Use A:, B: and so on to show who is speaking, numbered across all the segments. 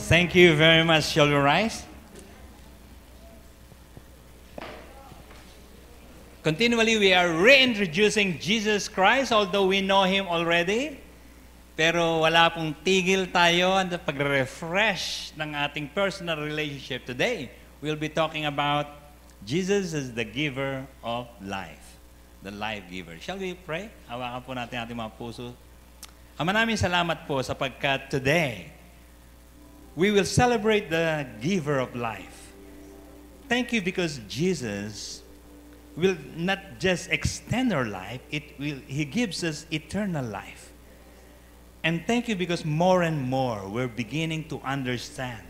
A: Thank you very much. Shall we rise? Continually, we are reintroducing Jesus Christ, although we know Him already. Pero wala pong tigil tayo at pag-refresh ng ating personal relationship. Today, we'll be talking about Jesus as the giver of life. The life giver. Shall we pray? Hawakan po natin ating mga puso. Ama namin, salamat po sapagkat today, we will celebrate the giver of life. Thank you because Jesus will not just extend our life, He gives us eternal life. And thank you because more and more we're beginning to understand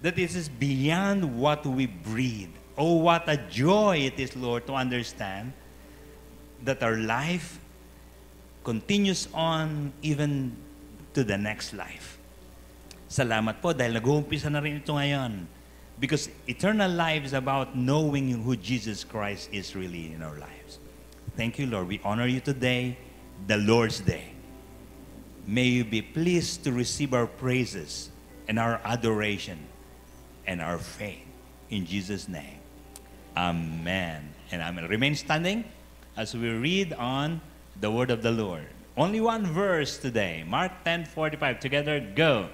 A: that this is beyond what we breathe. Oh, what a joy it is, Lord, to understand that our life continues on even to the next life. Salamat po dahil nag-uumpisa na rin ito ngayon. Because eternal life is about knowing who Jesus Christ is really in our lives. Thank you, Lord. We honor you today, the Lord's Day. May you be pleased to receive our praises and our adoration and our faith. In Jesus' name, amen. And amen. Remain standing as we read on the word of the Lord. Only one verse today, Mark 10:45. Together, go.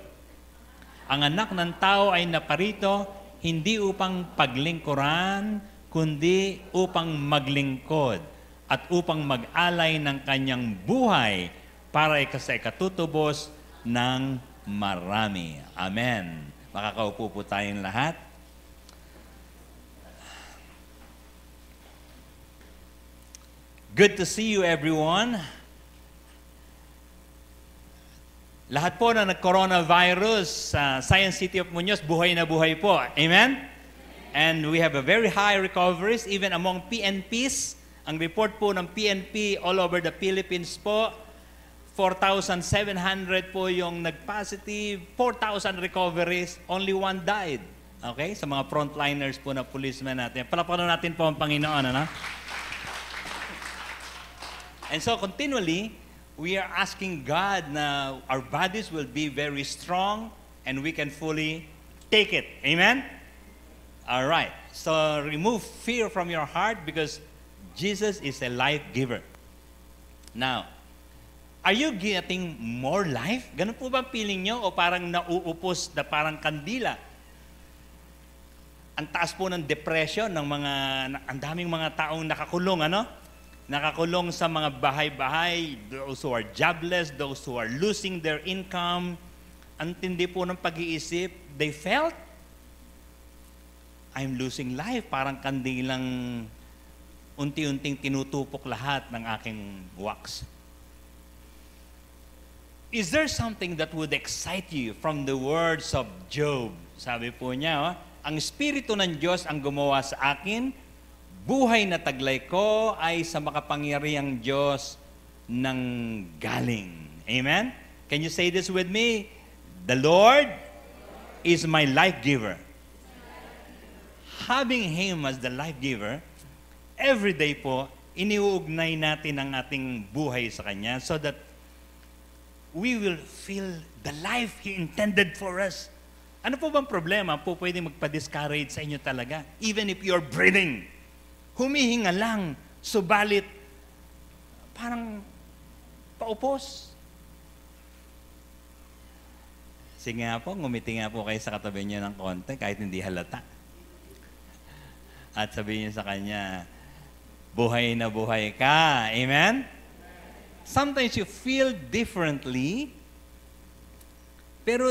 A: Ang anak ng tao ay naparito hindi upang paglingkuran, kundi upang maglingkod at upang mag-alay ng kanyang buhay para sa ikatutubos ng marami. Amen. Makakaupo po tayong lahat. Good to see you, everyone. Lahat po na nag-coronavirus sa Science City of Muñoz, buhay na buhay po. Amen? And we have a very high recoveries even among PNPs. Ang report po ng PNP all over the Philippines po, 4,700 po yung nag-positive, 4,000 recoveries, only one died. Okay? Sa mga frontliners po na policemen natin. Palapakan natin po ang Panginoon, ano? And so continually, we are asking God na our bodies will be very strong and we can fully take it. Amen? All right. So remove fear from your heart because Jesus is a life giver. Now, are you getting more life? Ganun po ba feeling nyo? O parang nauupos na parang kandila? Ang taas po ng depression ng mga, ang daming mga taong nakakulong, ano? Nakakulong sa mga bahay-bahay, those who are jobless, those who are losing their income. Ang tindi po ng pag-iisip, they felt, I'm losing life. Parang kandilang unti-unting tinutupok lahat ng aking wax. Is there something that would excite you from the words of Job? Sabi po niya, ang Espiritu ng Diyos ang gumawa sa akin, buhay na taglay ko ay sa makapangyarihang Diyos ng galing. Amen? Can you say this with me? The Lord is my life giver. Having Him as the life giver, every day po, iniuugnay natin ang ating buhay sa Kanya so that we will feel the life He intended for us. Ano po bang problema po pwede magpa-discourage sa inyo talaga? Even if you're breathing, humihinga lang, subalit parang paupos. Sige nga po, ngumiti nga po kayo sa katabi niyo ng konti kahit hindi halata. At sabihin niyo sa kanya, buhay na buhay ka. Amen? Sometimes you feel differently, pero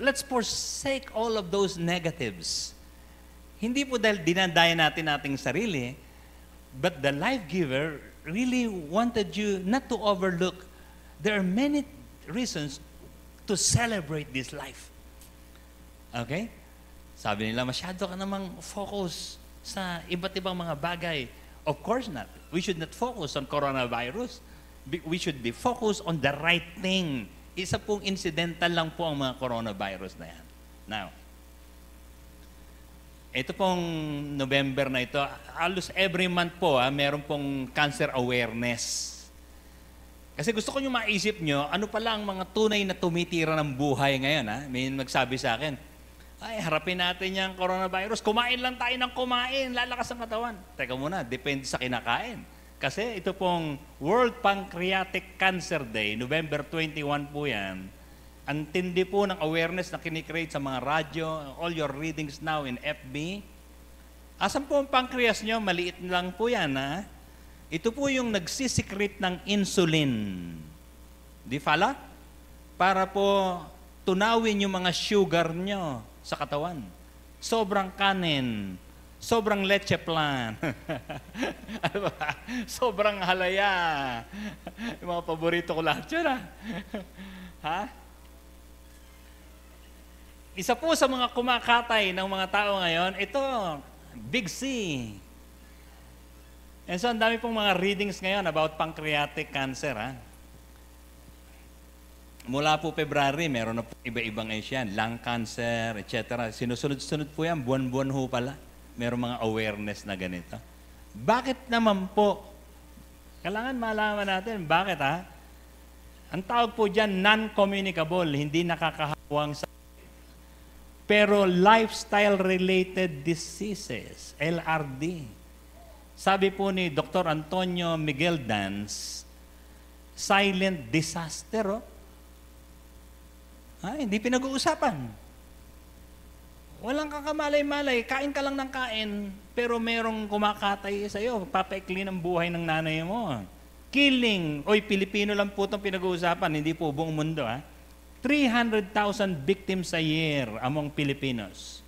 A: let's forsake all of those negatives. Hindi po dahil dinadaya natin ating sarili, but the life giver really wanted you not to overlook. There are many reasons to celebrate this life. Okay? Sabi nila, masyado ka namang focus sa iba't ibang mga bagay. Of course not. We should not focus on coronavirus. We should be focused on the right thing. Isa pong incidental lang po ang mga coronavirus na yan. Now, ito pong November na ito, halos every month po, meron pong cancer awareness. Kasi gusto ko yung maisip nyo, ano pala ang mga tunay na tumitira ng buhay ngayon. Ha? May nagsabi sa akin, ay, harapin natin yung coronavirus. Kumain lang tayo ng kumain, lalakas ang katawan. Teka muna, depende sa kinakain. Kasi ito pong World Pancreatic Cancer Day, November 21 po yan. Ang tindi po ng awareness na kinikreate sa mga radyo, all your readings now in FB. Asan po ang pancreas nyo? Maliit lang po yan, ha? Ito po yung nagsisikret ng insulin. Di pala? Para po tunawin yung mga sugar nyo sa katawan. Sobrang kanin, sobrang leche plan, ano ba? Sobrang halaya. Yung mga paborito ko lahat yun, ha? Ha? Isa po sa mga kumakatay ng mga tao ngayon, ito, Big C. And so, ang dami pong mga readings ngayon about pancreatic cancer, ha? Mula po February, meron na po iba-ibang yan, lung cancer, etc. Sinusunod-sunod po yan, buwan-buwan ho pala. Meron mga awareness na ganito. Bakit naman po? Kailangan malaman natin, bakit ha? Ang tawag po dyan, non-communicable, hindi nakakahawang sa pero lifestyle-related diseases, LRD. Sabi po ni Dr. Antonio Miguel Danz, silent disaster, oh. Hindi pinag-uusapan. Walang kakamalay-malay, kain ka lang ng kain, pero merong kumakatay sa iyo, papaikli ng buhay ng nanay mo. Killing, Pilipino lang po itong pinag-uusapan, hindi po buong mundo, ha? 300,000 victims a year among Filipinos.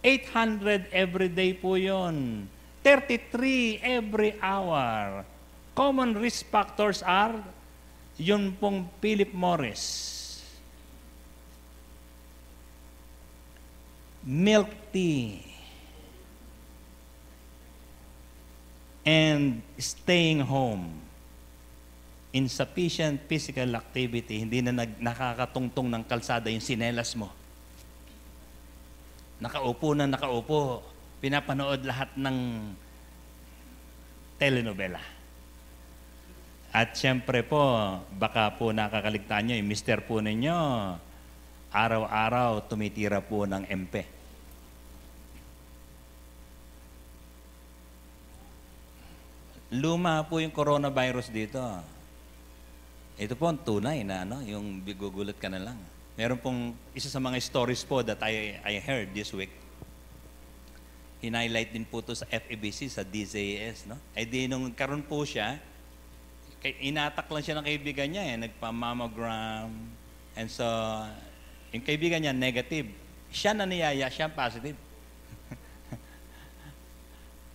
A: 800 every day po yun. 33 every hour. Common risk factors are yun pong Philip Morris. Milk tea. And staying home. Insufficient physical activity, hindi na nakakatungtong ng kalsada yung sinelas mo. Nakaupo na nakaupo, pinapanood lahat ng telenovela. At syempre po, baka po nakakaligtaan nyo, yung mister po ninyo, araw-araw tumitira po ng MP. Luma po yung coronavirus dito. Ito po ang tunay na yung bigugulat ka na lang. Meron pong isa sa mga stories po that I heard this week. Hinighlight din po to sa FEBC, sa DZAS. Di nung karon po siya, inatak lang siya ng kaibigan niya, nagpa-mammogram. And so, yung kaibigan niya negative. Siya na niyaya, siya positive.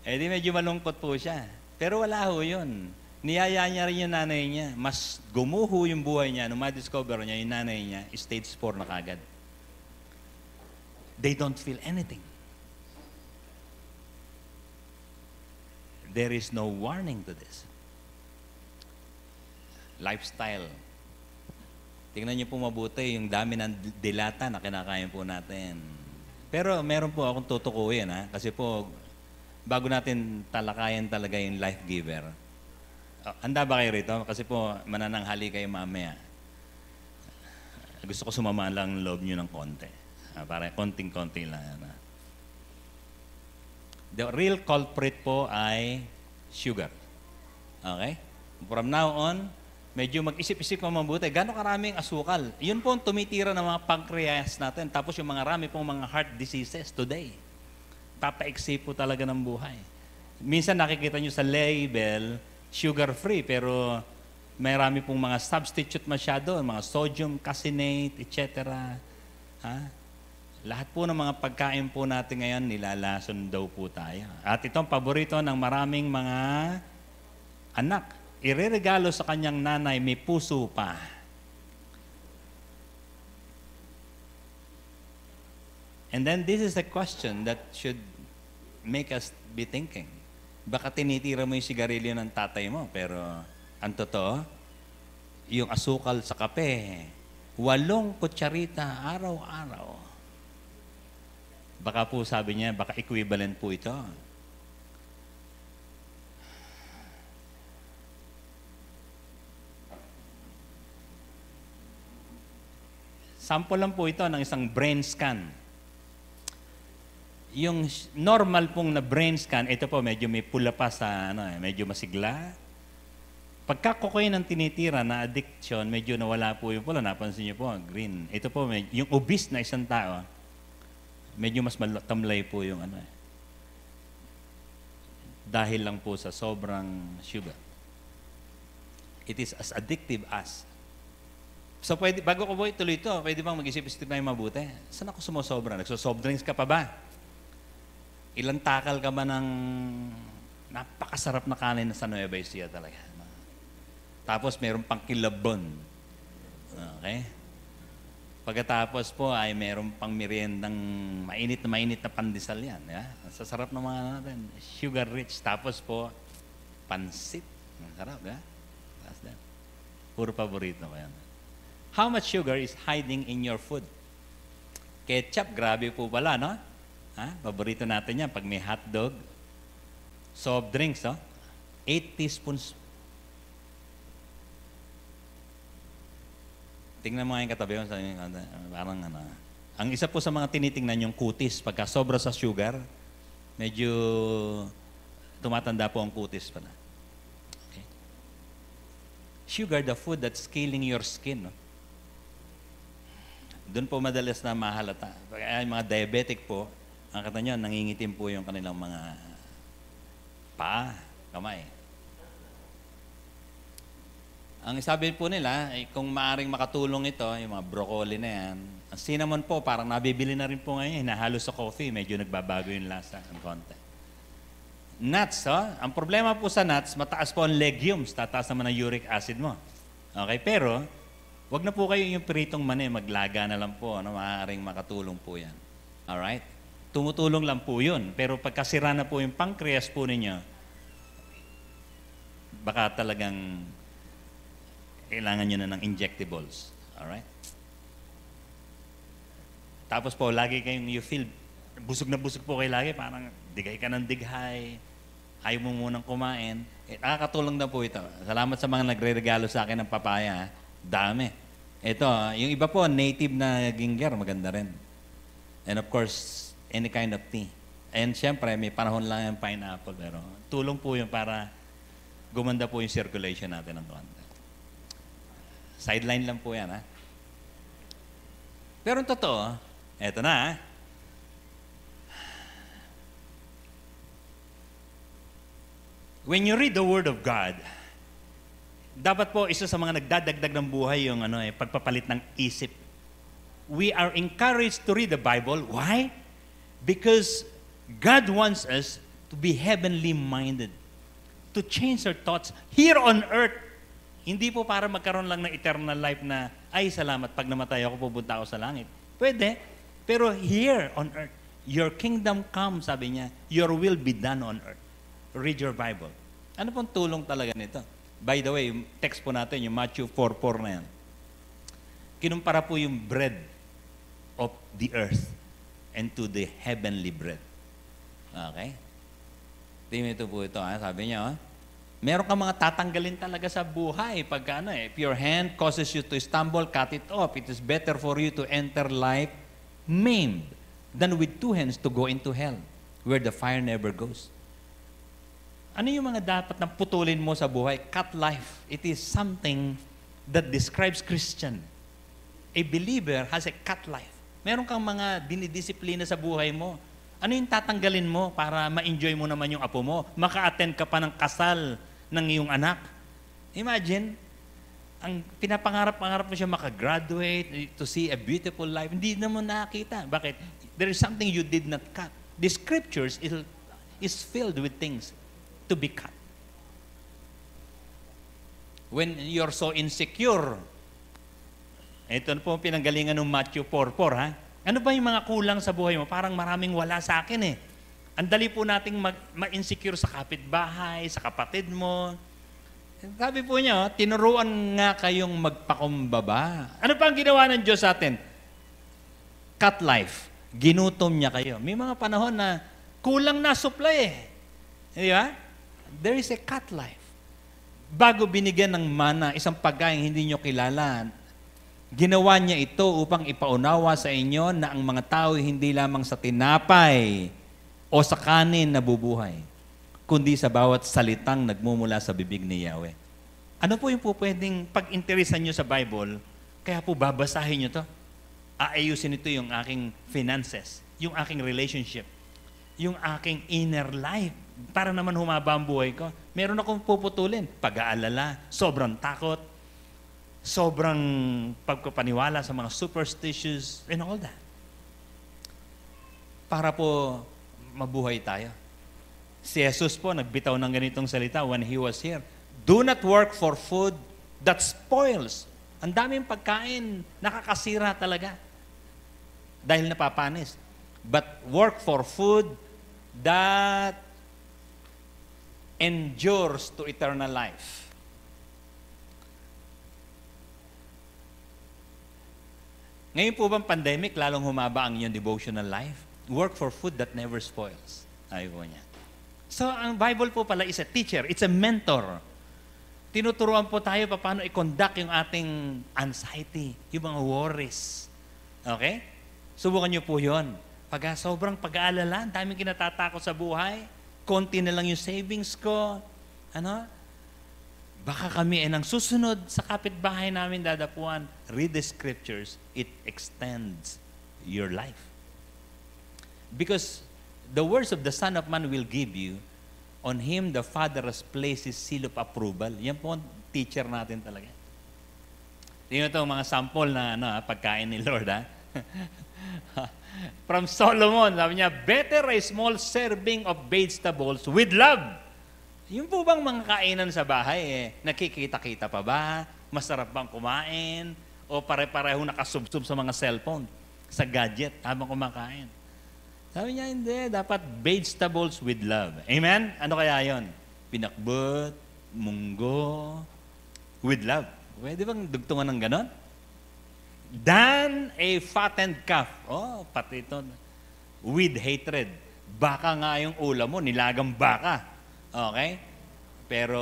A: Di medyo malungkot po siya. Pero wala ho yun. Niyaya niya rin yung nanay niya. Mas gumuho yung buhay niya. Nung ma-discover niya, yung nanay niya, stage 4 na kagad. They don't feel anything. There is no warning to this. Lifestyle. Tingnan niyo po mabuti yung dami ng dilata na kinakain po natin. Pero meron po akong tutukuyin, ha? Kasi po, bago natin talakayan talaga yung life giver, handa ba kayo rito? Kasi po, manananghali kayo mamaya. Gusto ko sumama lang loob nyo ng konti. Para konting-konti lang. The real culprit po ay sugar. Okay? From now on, medyo mag-isip-isip mo mabuti. Gano'ng karaming asukal? Yun po ang tumitira ng mga pancreas natin. Tapos yung mga rami pong mga heart diseases today. Papaiksi po talaga ng buhay. Minsan nakikita nyo sa label, sugar-free, pero may rami pong mga substitute masyado, mga sodium, caseinate, etc. Lahat po ng mga pagkain po natin ngayon, nilalason daw po tayo. At itong paborito ng maraming mga anak, ireregalo sa kanyang nanay, may puso pa. And then this is a question that should make us be thinking. Baka tinitira mo yung sigarilyo ng tatay mo, pero ang totoo, yung asukal sa kape, 8 kutsarita araw-araw. Baka po sabi niya, baka equivalent po ito. Sample lang po ito ng isang brain scan. Yung normal pong na brain scan, ito po medyo may pula pa sa, medyo masigla. Pagka kokain ang tinitira na addiction, medyo nawala po yung pula. Napansin niyo po, green. Ito po, yung obese na isang tao, medyo mas tamlay po yung dahil lang po sa sobrang sugar. It is as addictive as. So, bago ko po ituloy ito, pwede bang mag-isip-isip na yung mabuti? Saan ako sumusobra? Nagso-soft drinks ka pa ba? Ilang takal ka ba ng napakasarap na kanin sa Nueva Ecija talaga? Tapos, meron pang kilabon. Okay? Pagkatapos po ay meron pang meriendang mainit na pandesal yan. Yeah? Sasarap ng mga natin. Sugar rich. Tapos po, pansit. Ang sarap, yeah? That's that. Puro paborito ko yan. How much sugar is hiding in your food? Ketchup, grabe po pala, no? Paborito natin yan pag may hotdog. Soft drinks, no? 8 teaspoons. Tingnan mo nga yung katabi mo, parang Ang isa po sa mga tinitingnan yung kutis, pagka sobra sa sugar, medyo tumatanda po ang kutis pala. Okay. Sugar, the food that's killing your skin. No? Doon po madalas na mahalata. Kaya yung mga diabetic po, ang kata nyo, nangingitim po yung kanilang mga paa, kamay. Ang sabi po nila, kung maaring makatulong ito, yung mga broccoli na yan, ang cinnamon po, parang nabibili na rin po ngayon, hinahalo sa coffee, medyo nagbabago yung lasa ng konti. Nuts, ang problema po sa nuts, mataas po ang legumes, tataas naman ang uric acid mo. Okay, pero, wag na po kayo yung pritong mani, maglaga na lang po, maaaring makatulong po yan. Alright? Tumutulong lang po yun, pero pagkasira na po yung pancreas po ninyo, baka talagang kailangan nyo na ng injectables. Alright? Tapos po, lagi kayong you feel, busog na busog po kayo lagi, parang digay ka ng dighay, ayaw mo munang kumain. Nakakatulong na po ito. Salamat sa mga nagre-regalo sa akin ng papaya. Dami. Ito, yung iba po, native na ginger, maganda rin. And of course, any kind of tea. And syempre, may panahon lang yung pineapple, pero tulong po yun para gumanda po yung circulation natin ng konti. Sideline lang po yan, ha? Pero ang totoo, eto na, ha? When you read the Word of God, dapat po isa sa mga nagdadagdag ng buhay yung pagpapalit ng isip. We are encouraged to read the Bible. Why? Because God wants us to be heavenly minded, to change our thoughts here on earth. Hindi po para magkaroon lang ng eternal life na, ay salamat, pag namatay ako, pupunta ako sa langit. Pwede, pero here on earth, your kingdom come, sabi niya, your will be done on earth. Read your Bible. Ano pong tulong talaga nito? By the way, text po natin, yung Matthew 4:4 na yan. Kinumpara po yung bread of the earth and to the heavenly bread. Okay? Tingnan ito po ito, sabi niya, meron kang mga tatanggalin talaga sa buhay. Pagka if your hand causes you to stumble, cut it off. It is better for you to enter life maimed than with 2 hands to go into hell, where the fire never goes. Ano yung mga dapat na putulin mo sa buhay? Cut life. It is something that describes Christian. A believer has a cut life. Meron kang mga dinidisiplina sa buhay mo. Ano yung tatanggalin mo para ma-enjoy mo naman yung apo mo? Maka-attend ka pa ng kasal ng iyong anak. Imagine, ang pinapangarap-pangarap mo siya makagraduate, to see a beautiful life. Hindi na mo nakakita. Bakit? There is something you did not cut. The scriptures is filled with things to be cut. When you're so insecure, ito na po ang pinanggalingan ng Matthew 4:4, ha? Ano ba yung mga kulang sa buhay mo? Parang maraming wala sa akin eh. Ang dali po nating ma-insecure sa kapitbahay, sa kapatid mo. Sabi po niya, tinuruan nga kayong magpakumbaba. Ano pa ang ginawa ng Diyos sa atin? Cut life. Ginutom niya kayo. May mga panahon na kulang na supply eh. Di ba? There is a cut life. Bago binigyan ng mana, isang pagkain hindi nyo kilala, Ginawa niya ito upang ipaunawa sa inyo na ang mga tao hindi lamang sa tinapay o sa kanin nabubuhay, kundi sa bawat salitang nagmumula sa bibig ni Yahweh. Ano po yung po pwedeng pag-interesan nyo sa Bible, kaya po babasahin nyo to? Aayusin ito yung aking finances, yung aking relationship, yung aking inner life, para naman humaba ang buhay ko. Meron akong puputulin, pag-aalala, sobrang takot, sobrang pagpapaniwala sa mga superstitious and all that. Para po mabuhay tayo. Si Jesus po nagbitaw ng ganitong salita when He was here. Do not work for food that spoils. Ang daming pagkain, nakakasira talaga. Dahil napapanis. But work for food that endures to eternal life. Ngayon po bang pandemic, lalong humaba ang iyong devotional life? Work for food that never spoils. Ayaw po niya. So, ang Bible po pala is a teacher. It's a mentor. Tinuturuan po tayo paano i-conduct yung ating anxiety, yung mga worries. Okay? Subukan niyo po yun. Pag sobrang pag-aalala, ang daming kinatatakot sa buhay, konti na lang yung savings ko, baka kami ay nang susunod sa kapitbahay namin dadapuan. Read the scriptures. It extends your life. Because the words of the Son of Man will give you, on Him the Father has placed His seal of approval. Yan po ang teacher natin talaga. Tingnan ito mga sample na pagkain ni Lord. From Solomon, sabi niya, better a small serving of vegetables with love. Yung po bang mga kainan sa bahay, nakikita-kita pa ba? Masarap bang kumain? O pare-pareho nakasubsob sa mga cellphone, sa gadget, habang kumakain? Sabi niya, hindi. Dapat vegetables with love. Amen? Ano kaya yon? Pinakbet, munggo, with love. Pwede bang dugtungan ng ganon? Than a fattened calf. Oh, pati ito. With hatred. Baka nga yung ulam mo, nilagang baka. Okay? Pero,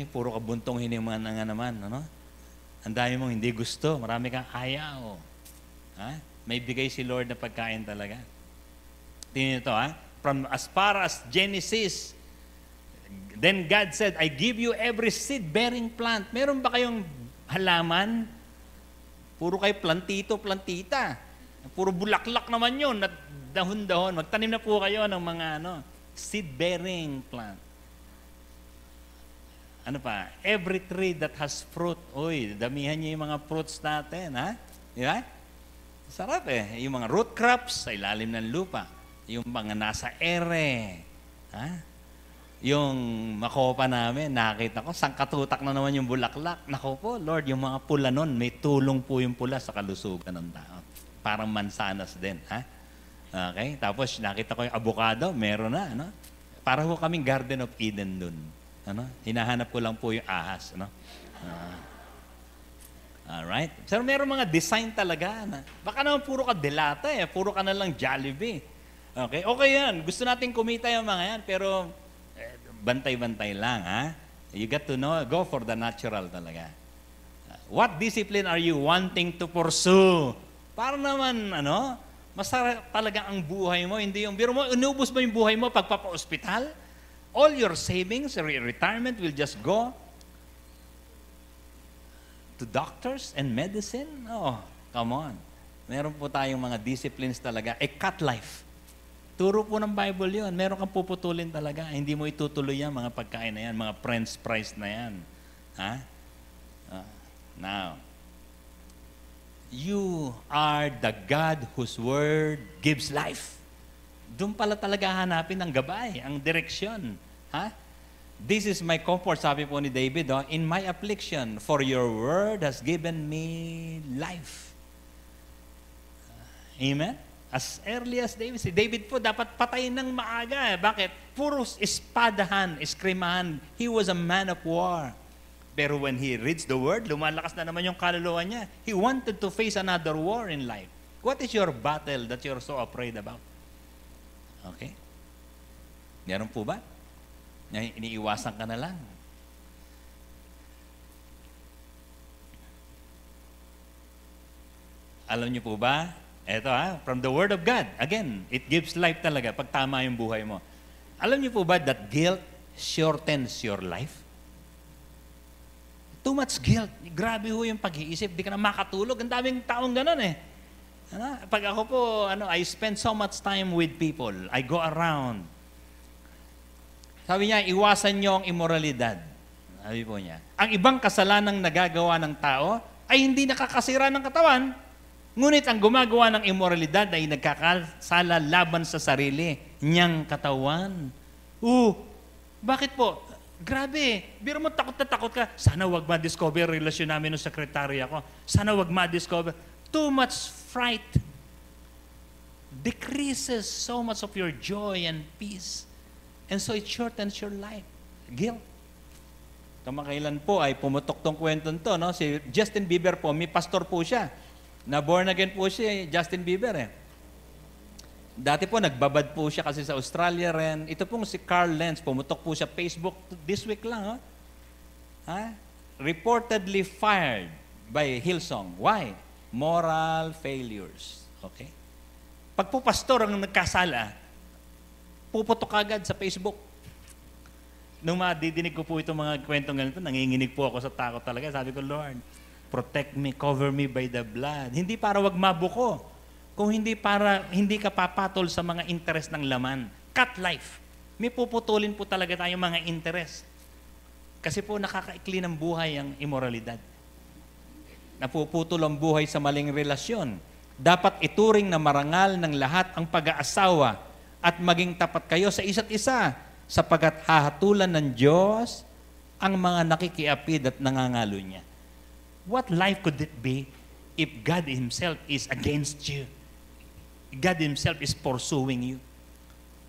A: puro kabuntong hiniman na nga naman. Ang dami mong hindi gusto. Marami kang ayaw. May bigay si Lord na pagkain talaga. Tingnan ito, From as far as Genesis, then God said, I give you every seed-bearing plant. Meron ba kayong halaman? Puro kayo plantita. Puro bulaklak naman yun, at dahon-dahon. Magtanim na po kayo ng mga seed-bearing plant. Ano pa? Every tree that has fruit. Uy, damihan niyo yung mga fruits natin, Di ba? Sarap Yung mga root crops sa ilalim ng lupa. Yung mga nasa ere. Yung makopa namin, nakita ko, sangkatutak na naman yung bulaklak. Nako po, Lord, yung mga pula nun, may tulong po yung pula sa kalusugan ng tao. Parang mansanas din, Okay? Tapos nakita ko yung avocado, meron na, Para po kaming Garden of Eden dun. Hinahanap ko lang po yung ahas, alright? So, meron mga design talaga baka naman puro ka delata puro ka na lang Jollibee. Okay? Okay yan. Gusto nating kumita yung mga yan, pero bantay-bantay lang, You got to know, go for the natural talaga. What discipline are you wanting to pursue? Para naman, masarap talaga ang buhay mo. Hindi yung, biro mo, inubos mo yung buhay mo pagpapa-ospital? All your savings, retirement will just go to doctors and medicine? Oh, come on. Meron po tayong mga disciplines talaga. Cut life. Turo po ng Bible yun. Meron kang puputulin talaga. Hindi mo itutuloy yan, mga pagkain na yan, mga French fries na yan. Now, you are the God whose word gives life. Doon pala talaga hanapin ang gabay, ang direksyon. This is my comfort, sabi po ni David, in my affliction, for your word has given me life. Amen? As early as David. Si David po dapat patayin ng maaga. Bakit? Puro espadahan, eskrimahan. He was a man of war. Pero when he reads the word, lumalakas na naman yung kaluluwa niya. He wanted to face another war in life. What is your battle that you're so afraid about? Okay? Meron po ba? Iniiwasan ka na lang. Alam niyo po ba? Ito from the Word of God. Again, it gives life talaga pag tama yung buhay mo. Alam niyo po ba that guilt shortens your life? Too much guilt. Grabe ho yung pag-iisip. Di ka na makatulog. Ang daming taong ganun eh. Pag ako po, I spend so much time with people. I go around. Sabi niya, iwasan niyo ang immoralidad. Sabi po niya. Ang ibang kasalanang nagagawa ng tao ay hindi nakakasira ng katawan. Ngunit ang gumagawa ng immoralidad ay nagkakasala laban sa sarili niyang katawan. Bakit po? Grabe, biro mo takot na takot ka. Sana wag ma-discover relasyon namin ng sekretary ako. Sana wag ma-discover. Too much fright decreases so much of your joy and peace. And so it shortens your life. Guilt. Kamakailan po ay pumutok tong kwento nito, no? Si Justin Bieber po, may pastor po siya. Na born again po siya, Justin Bieber eh. Dati po, nagbabad po siya kasi sa Australia rin. Ito pong si Carl Lenz, pumutok po siya Facebook this week lang. Reportedly fired by Hillsong. Why? Moral failures. Okay? Pag po pastor ang nagkasala, puputok agad sa Facebook. Nung madidinig ko po itong mga kwentong ganito, nanginginig po ako sa takot talaga. Sabi ko, Lord, protect me, cover me by the blood. Hindi para wag mabuko. Kung hindi para hindi ka papatol sa mga interest ng laman. Cut life. May puputulin po talaga tayong mga interest. Kasi po nakakaikli ng buhay ang immoralidad. Napuputol ang buhay sa maling relasyon. Dapat ituring na marangal ng lahat ang pag-aasawa at maging tapat kayo sa isa't isa sapagkat hahatulan ng Diyos ang mga nakikiapid at nangangalo niya. What life could it be if God Himself is against you? God Himself is pursuing you.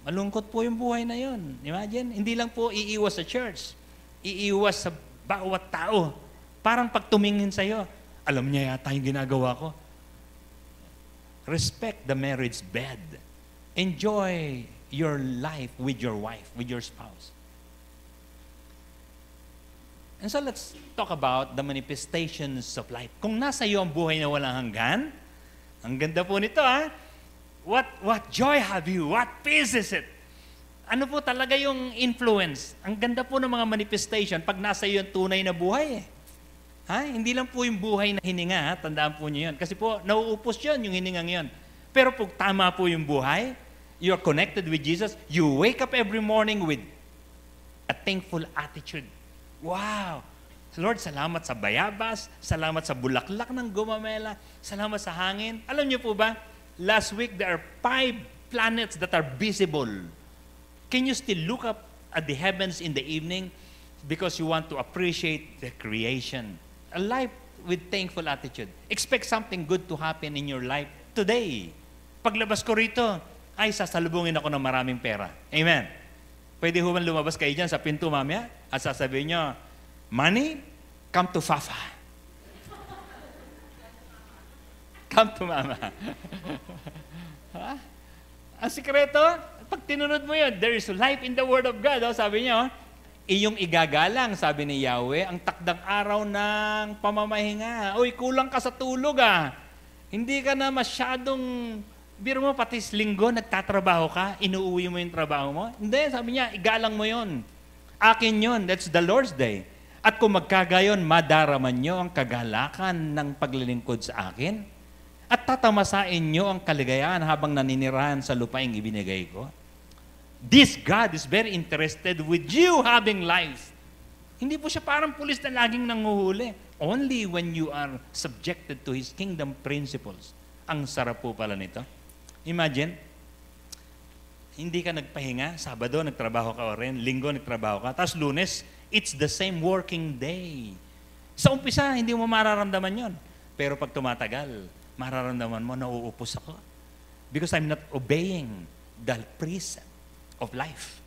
A: Malungkot po yung buhay na yun. Imagine, hindi lang po iiwas sa church. Iiwas sa bawat tao. Parang pag tumingin sa'yo, alam niya yata yung ginagawa ko. Respect the marriage bed. Enjoy your life with your wife, with your spouse. And so let's talk about the manifestations of life. Kung nasa iyo ang buhay na walang hanggan, ang ganda po nito What joy have you? What peace is it? Ano po talaga yung influence? Ang ganda po ng mga manifestation pag nasa iyo ang tunay na buhay. Hindi lang po yung buhay na hininga, tandaan po niyo yun. Kasi po, nauupos yun, yung hiningang yun. Pero pag tama po yung buhay, you're connected with Jesus, you wake up every morning with a thankful attitude. Wow! Lord, salamat sa bayabas, salamat sa bulaklak ng gumamela, salamat sa hangin. Alam niyo po ba, last week, there are 5 planets that are visible. Can you still look up at the heavens in the evening because you want to appreciate the creation? A life with thankful attitude. Expect something good to happen in your life today. Paglabas ko rito, ay sasalubungin ako ng maraming pera. Amen. Pwede ho man lumabas kayo dyan sa pinto mamaya at sasabihin nyo, money, come to Fafa. Come to Mama. Ang sikreto, pag tinunod mo yun, there is life in the Word of God. Sabi niya, iyong igagalang, sabi ni Yahweh, ang takdang araw ng pamamahinga. Uy, kulang ka sa tulog Hindi ka na masyadong, biro mo pati linggo, nagtatrabaho ka, inuuwi mo yung trabaho mo. Hindi, sabi niya, igalang mo yun. Akin yun, that's the Lord's Day. At kung magkagayon, madaraman nyo ang kagalakan ng paglilingkod sa akin. At tatamasain nyo ang kaligayahan habang naninirahan sa lupaing ibinigay ko. This God is very interested with you having life. Hindi po siya parang pulis na laging nanguhuli. Only when you are subjected to His kingdom principles. Ang sarap po pala nito. Imagine, hindi ka nagpahinga, Sabado nagtrabaho ka rin, Linggo nagtrabaho ka, tapos Lunes, it's the same working day. Sa umpisa, hindi mo mararamdaman yon. Pero pag tumatagal, mararamdaman mo, nauupos ako. Because I'm not obeying the precept of life.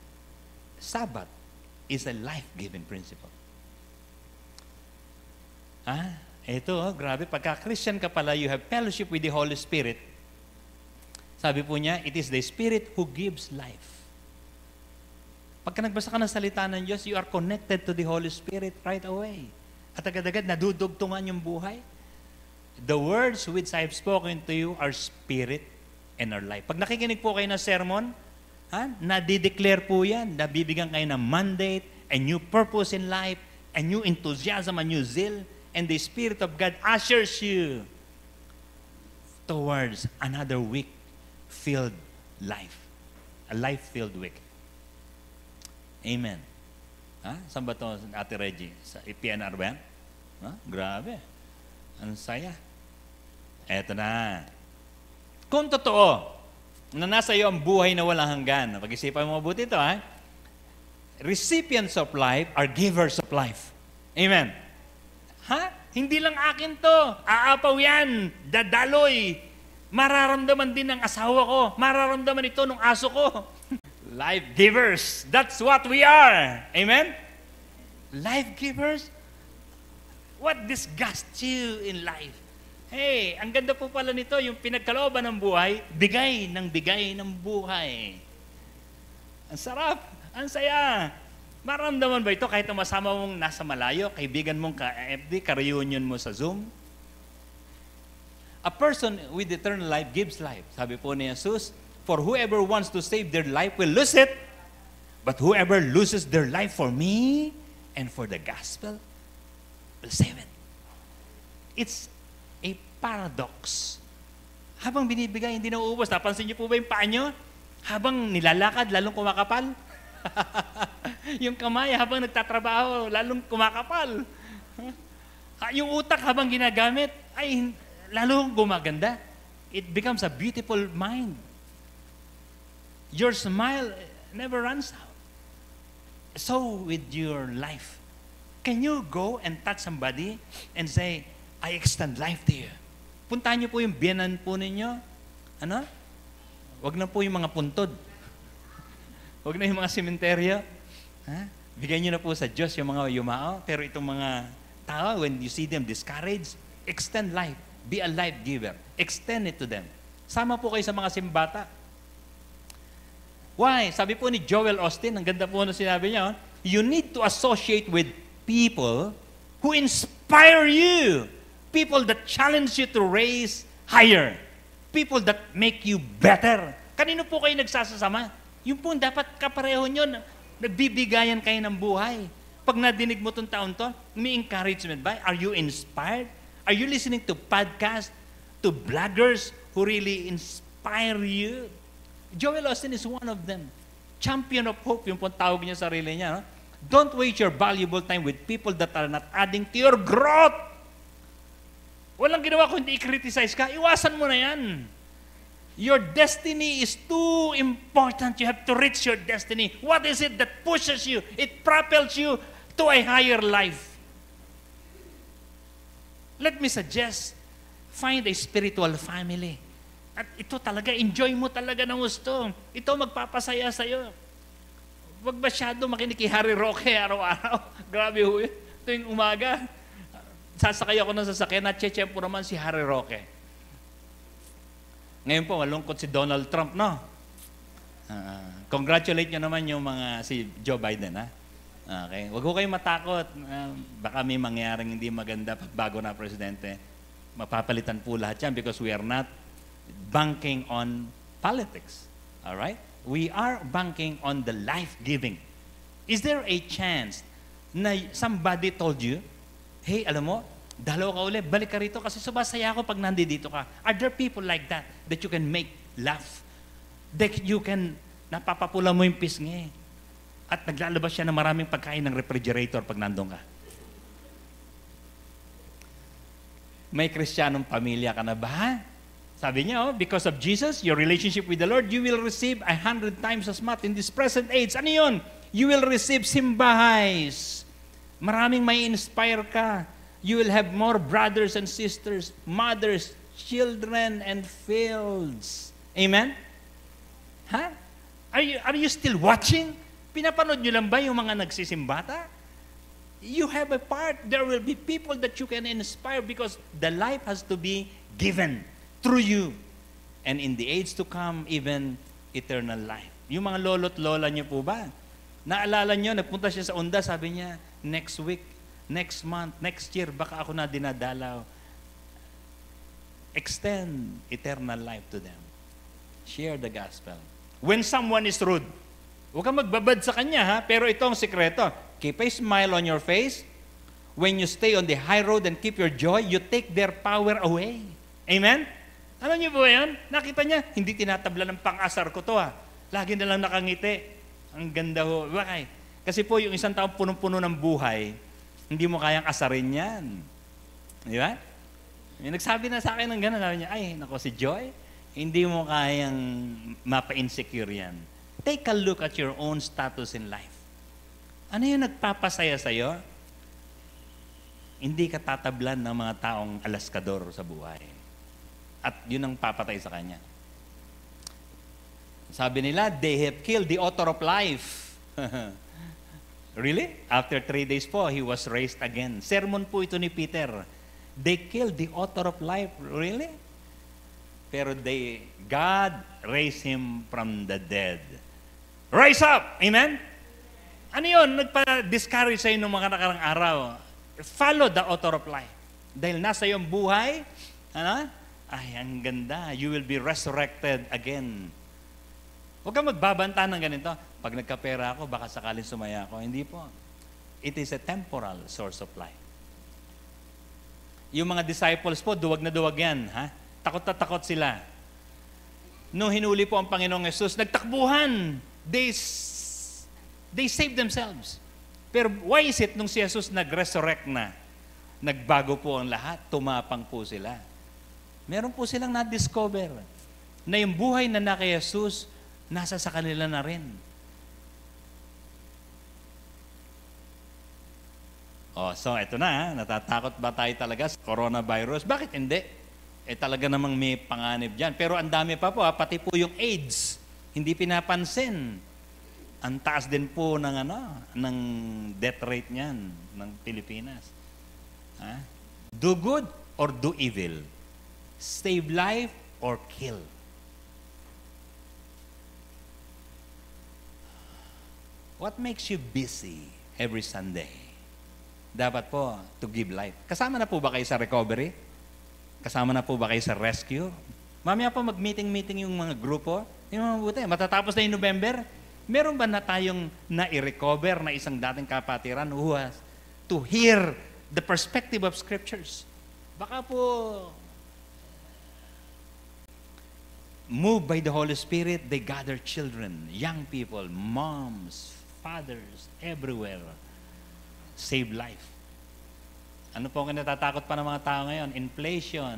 A: Sabbath is a life-giving principle. Ito, grabe. Pagka Christian ka pala, you have fellowship with the Holy Spirit. Sabi po niya, it is the Spirit who gives life. Pagka nagbasa ka ng salita ng Diyos, you are connected to the Holy Spirit right away. At agad-agad, nadudugtungan yung buhay. The words which I have spoken to you are spirit and are life. Pag nakikinig po kayo ng sermon, nadideclare po yan, nabibigyan kayo ng mandate, a new purpose in life, a new enthusiasm, a new zeal, and the Spirit of God ushers you towards another week-filled life. A life-filled week. Amen. Saan ba ito, Ate Reggie? Sa PNR ba yan? Grabe. Ang saya. Eto na. Kung totoo, na nasa iyo ang buhay na walang hanggan, pag-isipan mo mabuti ito, recipients of life are givers of life. Amen. Hindi lang akin to. Aapaw yan. Dadaloy. Mararamdaman din ng asawa ko. Mararamdaman ito ng aso ko. Life givers. That's what we are. Amen? Life givers? What disgusts you in life? Hey, ang ganda po pala nito, yung pinagkalooban ng buhay, bigay ng buhay. Ang sarap, ang saya. Maramdaman ba ito kahit masama mong nasa malayo, kaibigan mong ka-FD, ka-reunion mo sa Zoom? A person with eternal life gives life. Sabi po ni Jesus, for whoever wants to save their life will lose it, but whoever loses their life for me and for the gospel will save it. It's a paradox. Habang binibigay, hindi nauubos. Napansin niyo po ba yung paa nyo? Habang nilalakad, lalong kumakapal. Yung kamay, habang nagtatrabaho, lalong kumakapal. Yung utak, habang ginagamit, ay lalong gumaganda. It becomes a beautiful mind. Your smile never runs out. So with your life. Can you go and touch somebody and say, I extend life to you? Puntahan niyo po yung biyanan po ninyo. Wag na po yung mga puntod. Wag na yung mga sementeryo. Bigyan niyo na po sa Diyos yung mga yumao. Pero itong mga tao, when you see them discouraged, extend life. Be a life giver. Extend it to them. Sama po kayo sa mga simbata. Why? Sabi po ni Joel Austin, ang ganda po na sinabi niya, you need to associate with people who inspire you. People that challenge you to raise higher. People that make you better. Kanino po kayo nagsasasama? Yung po dapat kapareho nyo, nagbibigayan kayo ng buhay. Pag nadinig mo itong taon to, may encouragement ba? Are you inspired? Are you listening to podcasts, to bloggers who really inspire you? Joel Austin is one of them. Champion of hope, yung pong tawag niya sa sarili niya. No? Don't waste your valuable time with people that are not adding to your growth. Walang ginawa kung hindi i-criticize ka, iwasan mo na yan. Your destiny is too important. You have to reach your destiny. What is it that pushes you? It propels you to a higher life. Let me suggest, find a spiritual family. At ito talaga, enjoy mo talaga ng gusto. Ito magpapasaya sa'yo. Huwag masyado makinig kay Harry Roque araw-araw. Grabe ho yun. Tuwing umaga, sasakay ako ng sasakyan at cheche po naman si Harry Roque. Ngayon po, malungkot si Donald Trump, no? Congratulate nyo naman yung si Joe Biden, ha? Okay. Huwag ko kayong matakot. Baka may mangyaring hindi maganda pag bago na presidente. Mapapalitan po lahat yan because we are not banking on politics. All right? We are banking on the life-giving. Is there a chance na somebody told you, hey, alam mo, dalaw ka ulit, balik ka rito kasi sumasaya ako pag nandito ka. Are there people like that you can make laugh? That you can, napapapula mo yung pisngi at naglalabas siya ng maraming pagkain ng refrigerator pag nandun ka? May Kristiyanong pamilya ka na ba? Sabi niya, because of Jesus, your relationship with the Lord, you will receive 100 times as much in this present age. Ano yun? You will receive simbahays. Maraming may inspire ka. You will have more brothers and sisters, mothers, children, and fields. Amen? Are you still watching? Pinapanood nyo lang ba yung mga nagsisimbata? You have a part. There will be people that you can inspire because the life has to be given through you. And in the age to come, even eternal life. Yung mga lolo't lola nyo po ba? Naalala nyo, nagpunta siya sa Onda, sabi niya, next week, next month, next year, baka ako na dinadalaw. extend eternal life to them. Share the gospel. When someone is rude, huwag kang magbabad sa kanya, ha? Pero ito ang sikreto. Keep a smile on your face. When you stay on the high road and keep your joy, you take their power away. Amen? Alam niyo po yan? Nakita niya, hindi tinatabla ng pang-asar ko to, ha? Lagi na lang nakangiti. Ang ganda ho. Bakit? Kasi po yung isang taong punong-puno ng buhay, hindi mo kayang asarin yan. Di ba? May nagsabi na sa akin ng gano'n, sabi niya, ay, nako si Joy, hindi mo kayang mapa-insecure yan. Take a look at your own status in life. Ano yung nagpapasaya sa'yo? Hindi ka tatablan ng mga taong alaskador sa buhay. At yun ang papatay sa kanya. Sabi nila, they have killed the author of life. Really? After 3 days po, he was raised again. Sermon po ito ni Peter. They killed the author of life. Really? Pero God raised him from the dead. Rise up! Amen? Ano yun? Nagpa-discourage sa'yo nung mga nakarang araw. Follow the author of life. Dahil nasa iyong buhay, ano? Ay, ang ganda. You will be resurrected again. Huwag kang magbabanta ng ganito. Pag nagkapera ako, baka sakaling sumaya ako. Hindi po. It is a temporal source of life. Yung mga disciples po, duwag na duwag yan. Ha? Takot na takot sila. Nung hinuli po ang Panginoong Yesus, nagtakbuhan. They saved themselves. Pero why is it nung si Jesus nag-resurrect na, nagbago po ang lahat, tumapang po sila. Meron po silang na-discover na yung buhay na kay Jesus, nasa sa kanila na rin. So eto na, natatakot ba tayo talaga sa coronavirus? Bakit hindi? Talaga namang may panganib dyan. Pero ang dami pa po, pati po yung AIDS, hindi pinapansin. Ang taas din po ng death rate niyan, ng Pilipinas. Do good or do evil? Save life or kill? What makes you busy every Sunday? Dapat po to give life. Kasama na po ba kayo sa recovery? Kasama na po ba kayo sa rescue? Mamaya po mag-meeting yung mga grupo. Yung mga buti, matatapos na yung November. Meron ba na tayong na-recover na isang dating kapatiran who has to hear the perspective of Scriptures? Baka po moved by the Holy Spirit, they gather children, young people, moms, fathers, everywhere. Save life. Ano po ang natatakot pa ng mga tao ngayon? Inflation.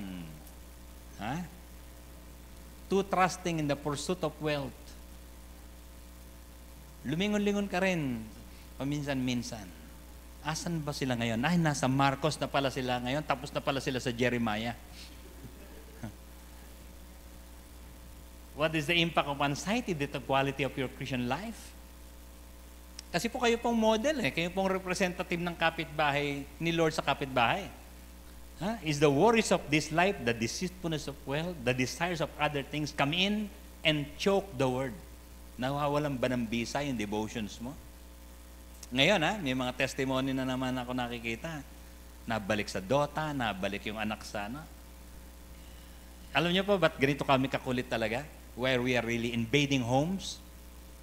A: Too trusting in the pursuit of wealth. Lumingon-lingon ka rin paminsan-minsan. Asan ba sila ngayon? Ay, nasa Marcos na pala sila ngayon, tapos na pala sila sa Jeremiah. What is the impact of anxiety to the quality of your Christian life? Kasi po kayo pong model, kayo pong representative ng kapitbahay ni Lord sa kapitbahay. Is the worries of this life, the deceitfulness of wealth, the desires of other things come in and choke the word. Nawawalan ba ng bisa yung devotions mo? Ngayon, may mga testimony na naman ako nakikita. Nabalik sa Dota, nabalik yung anak sa Alam niyo po, ba't ganito kami kakulit talaga? Where we are really invading homes.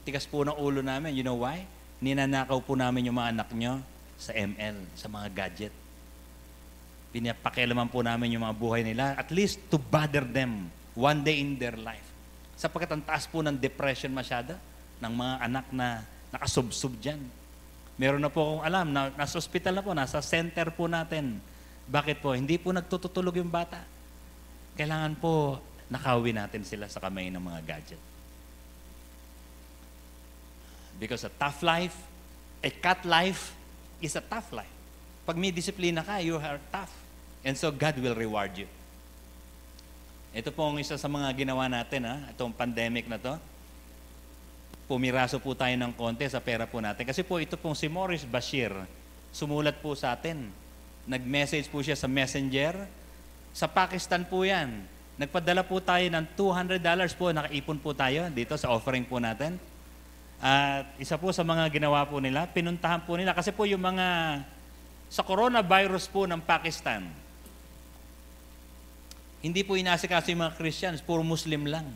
A: Tigas po ng ulo namin. You know why? Ninanakaw po namin yung mga anak nyo sa ML, sa mga gadget. Pinapakialaman po namin yung mga buhay nila, at least to bother them one day in their life. Sapagkat ang taas po ng depression masyado ng mga anak na nakasubsub dyan. Meron na po akong alam, nasa hospital na po, nasa center po natin. Bakit po? Hindi po nagtutulog yung bata. Kailangan po nakawin natin sila sa kamay ng mga gadget. Because a tough life, a cut life, is a tough life. Pag may disiplina ka, you are tough. And so God will reward you. Ito po ang isa sa mga ginawa natin, itong pandemic na to. Pumiraso po tayo ng konti sa pera po natin. Kasi po ito pong si Morris Bashir, sumulat po sa atin. Nag-message po siya sa Messenger. Sa Pakistan po yan. Nagpadala po tayo ng $200 po, nakaipon po tayo dito sa offering po natin. At isa po sa mga ginawa po nila, pinuntahan po nila. Kasi po yung mga, sa coronavirus po ng Pakistan, Hindi po inasikaso yung mga Christians, puro Muslim lang.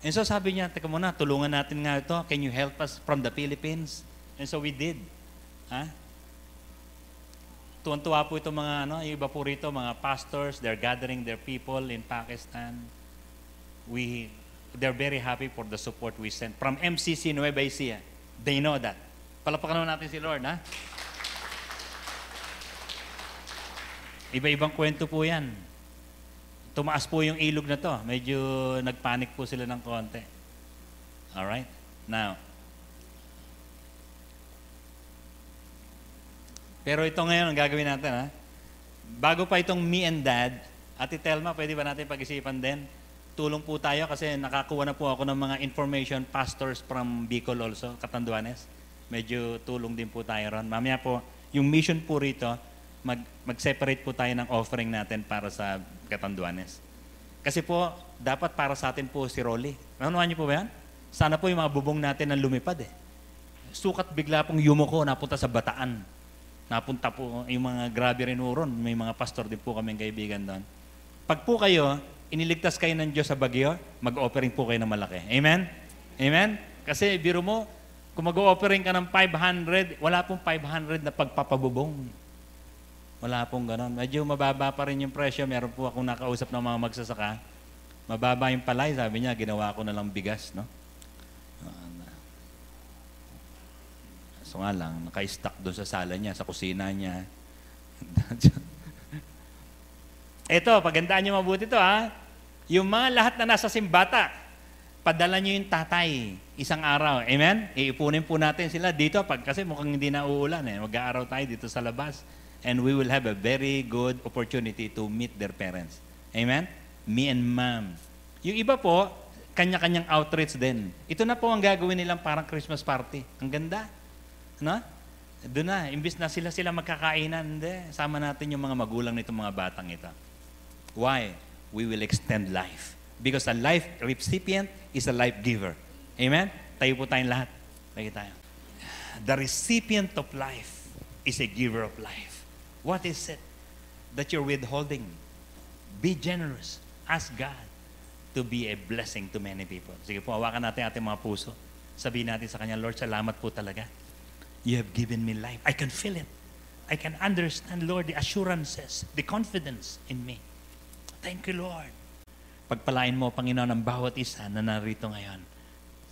A: And so sabi niya, teka muna, tulungan natin nga ito. Can you help us from the Philippines? And so we did. Ha? Tuwan-tuwa po itong mga, yung iba po rito, mga pastors, they're gathering their people in Pakistan. They're very happy for the support we sent. From MCC Nueva Ecija. They know that. Palapakan naman natin si Lord, ha? Iba-ibang kwento po yan. Tumaas po yung ilog na to. Medyo nagpanic po sila ng konti. Alright? Now, pero ito ngayon ang gagawin natin, ha? Bago pa itong me and dad, Ate Telma, pwede ba natin pag-isipan din? Tulong po tayo kasi nakakuha na po ako ng mga information pastors from Bicol also, Catanduanes. Medyo tulong din po tayo ron. Mamaya po, yung mission po rito, mag-separate po tayo ng offering natin para sa Catanduanes. Kasi po, dapat para sa atin po si Rolly. Nanuhan niyo po ba yan? Sana po yung mga bubong natin ang lumipad eh. Sukat bigla pong yumuko, napunta sa Bataan. Napunta po yung mga grabe rin uron. May mga pastor din po kaming kaibigan doon. Pag po kayo, iniligtas kayo ng Diyos sa bagyo, mag-offering po kayo ng malaki. Amen? Amen? Kasi biro mo, kung mag-offering ka ng 500, wala pong 500 na pagpapabubong. Wala pong ganon. Medyo mababa pa rin yung presyo. Meron po akong nakausap ng mga magsasaka. Mababa yung palay. Sabi niya, ginawa ko na lang bigas, no? So nga lang, naka-stock doon sa sala niya, sa kusina niya. Ito, pagandaan niyo mabuti ito, ha? Yung mga lahat na nasa simbata, padala niyo yung tatay isang araw. Amen? Iipunin po natin sila dito kasi mukhang hindi na uulan. Mag-aaraw tayo dito sa labas. And we will have a very good opportunity to meet their parents. Amen? Me and mom. Yung iba po, kanya-kanyang outreach din. Ito na po ang gagawin nilang parang Christmas party. Ang ganda. No? Doon na, imbis na sila magkakainan, hindi. Sama natin yung mga magulang nitong mga batang ito. Why? We will extend life. Because a life recipient is a life giver. Amen? Tayo po tayong lahat. Tayo tayo. The recipient of life is a giver of life. What is it that you're withholding? Be generous. Ask God to be a blessing to many people. Sige po, hawakan natin ating mga puso. Sabihin natin sa Kanya, Lord, salamat po talaga. You have given me life. I can feel it. I can understand, Lord, the assurances, the confidence in me. Thank you, Lord. Pagpalain mo, Panginoon, ang bawat isa na narito ngayon.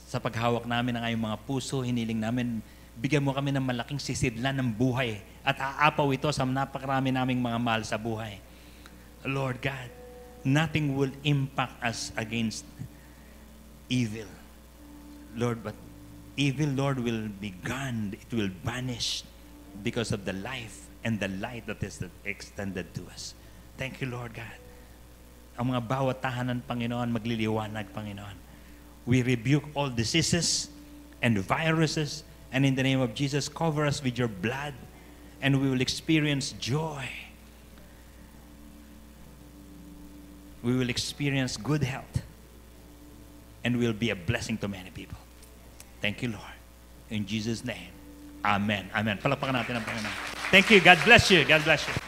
A: Sa paghawak namin ng ayong mga puso, hiniling namin, bigyan mo kami ng malaking sisidlan ng buhay at aapaw ito sa napakarami naming mga mahal sa buhay. Lord God, nothing will impact us against evil. Lord, but evil, Lord, will be gone. It will vanish because of the life and the light that is extended to us. Thank you, Lord God. Ang mga bawat tahanan, Panginoon, magliliwanag, Panginoon. We rebuke all diseases and viruses. And in the name of Jesus, cover us with your blood, and we will experience joy. We will experience good health, and we will be a blessing to many people. Thank you, Lord. In Jesus' name, amen. Amen. Palakpakan natin ang Panginoon. Thank you. God bless you. God bless you.